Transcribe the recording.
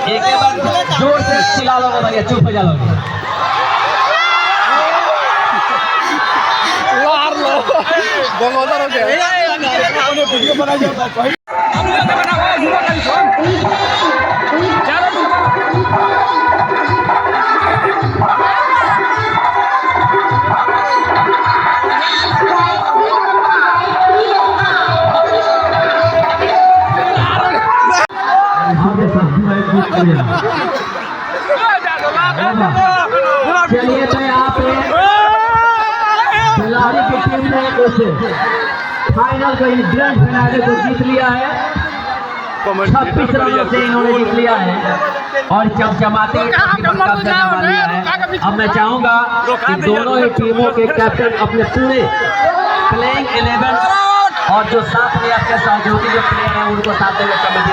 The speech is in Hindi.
एक बार जोर से चिल्ला लो भैया, चुप हो जाओ। वीडियो बना जाओ। चलिए तो यहाँ पे खिलाड़ी की टीम ने फाइनल को ग्रैंड फिनाले को जीत लिया है। 26 रनों से इन्होंने जीत लिया है और चमचमाते है। अब मैं चाहूंगा कि दोनों ही टीमों के कैप्टन अपने पूरे प्लेइंग 11 और जो साथ में आपके सहयोगी जो प्लेयर हैं उनको साथ देकर कमेटी